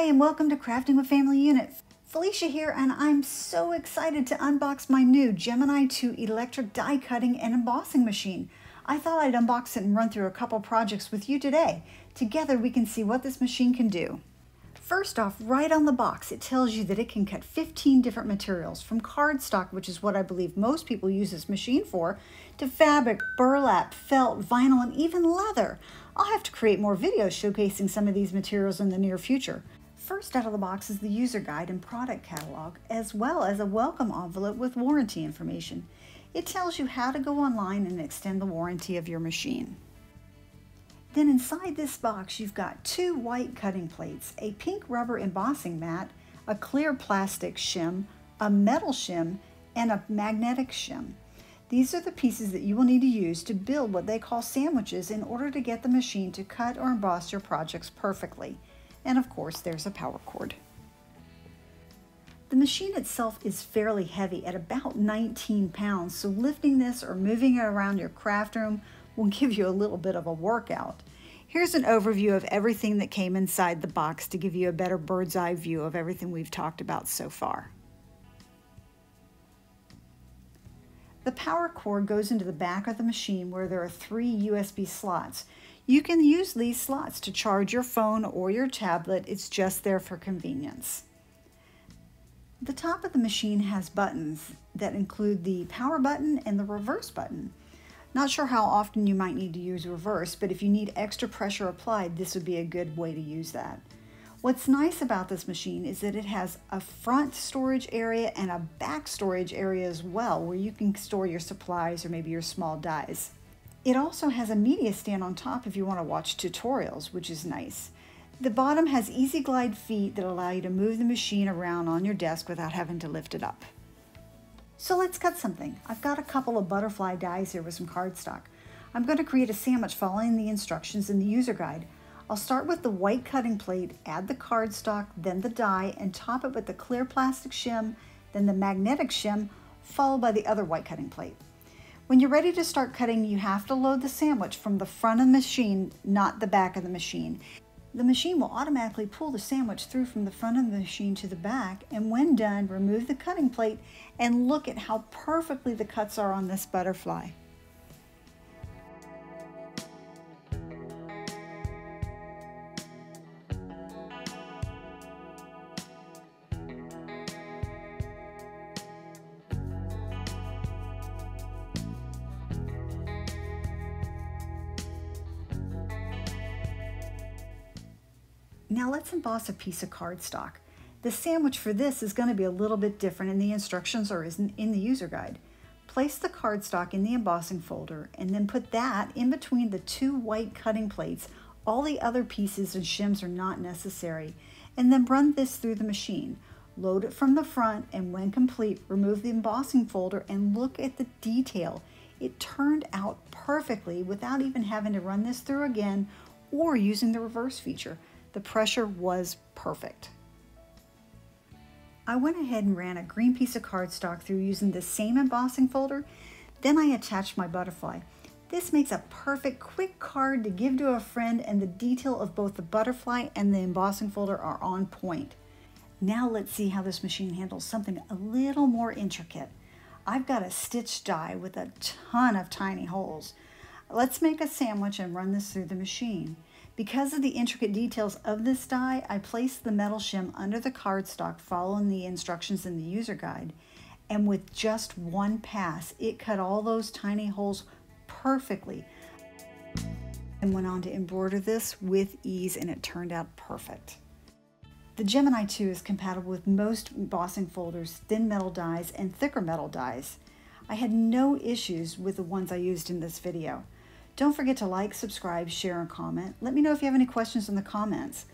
and welcome to Crafting with Family Unit. Felicia here, and I'm so excited to unbox my new Gemini II electric die cutting and embossing machine. I thought I'd unbox it and run through a couple projects with you today. Together we can see what this machine can do. First off, right on the box, it tells you that it can cut 15 different materials, from cardstock, which is what I believe most people use this machine for, to fabric, burlap, felt, vinyl, and even leather. I'll have to create more videos showcasing some of these materials in the near future. First out of the box is the user guide and product catalog, as well as a welcome envelope with warranty information. It tells you how to go online and extend the warranty of your machine. Then inside this box, you've got 2 white cutting plates, a pink rubber embossing mat, a clear plastic shim, a metal shim, and a magnetic shim. These are the pieces that you will need to use to build what they call sandwiches in order to get the machine to cut or emboss your projects perfectly. And of course, there's a power cord. The machine itself is fairly heavy at about 19 pounds, so lifting this or moving it around your craft room will give you a little bit of a workout. Here's an overview of everything that came inside the box to give you a better bird's eye view of everything we've talked about so far. The power cord goes into the back of the machine where there are 3 USB slots. You can use these slots to charge your phone or your tablet. It's just there for convenience. The top of the machine has buttons that include the power button and the reverse button. Not sure how often you might need to use reverse, but if you need extra pressure applied, this would be a good way to use that. What's nice about this machine is that it has a front storage area and a back storage area as well, where you can store your supplies or maybe your small dies. It also has a media stand on top if you want to watch tutorials, which is nice. The bottom has easy glide feet that allow you to move the machine around on your desk without having to lift it up. So let's cut something. I've got a couple of butterfly dies here with some cardstock. I'm going to create a sandwich following the instructions in the user guide. I'll start with the white cutting plate, add the cardstock, then the die, and top it with the clear plastic shim, then the magnetic shim, followed by the other white cutting plate. When you're ready to start cutting, you have to load the sandwich from the front of the machine, not the back of the machine. The machine will automatically pull the sandwich through from the front of the machine to the back, and when done, remove the cutting plate and look at how perfectly the cuts are on this butterfly. Now let's emboss a piece of cardstock. The sandwich for this is going to be a little bit different, and the instructions are in the user guide. Place the cardstock in the embossing folder and then put that in between the 2 white cutting plates. All the other pieces and shims are not necessary. And then run this through the machine. Load it from the front, and when complete, remove the embossing folder and look at the detail. It turned out perfectly without even having to run this through again or using the reverse feature. The pressure was perfect. I went ahead and ran a green piece of cardstock through using the same embossing folder. Then I attached my butterfly. This makes a perfect quick card to give to a friend, and the detail of both the butterfly and the embossing folder are on point. Now let's see how this machine handles something a little more intricate. I've got a stitch die with a ton of tiny holes. Let's make a sandwich and run this through the machine. Because of the intricate details of this die, I placed the metal shim under the cardstock following the instructions in the user guide, and with just one pass, it cut all those tiny holes perfectly. And went on to embroider this with ease, and it turned out perfect. The Gemini II is compatible with most embossing folders, thin metal dies, and thicker metal dies. I had no issues with the ones I used in this video. Don't forget to like, subscribe, share, and comment. Let me know if you have any questions in the comments.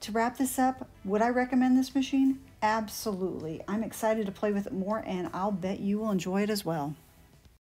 To wrap this up, would I recommend this machine? Absolutely. I'm excited to play with it more, and I'll bet you will enjoy it as well.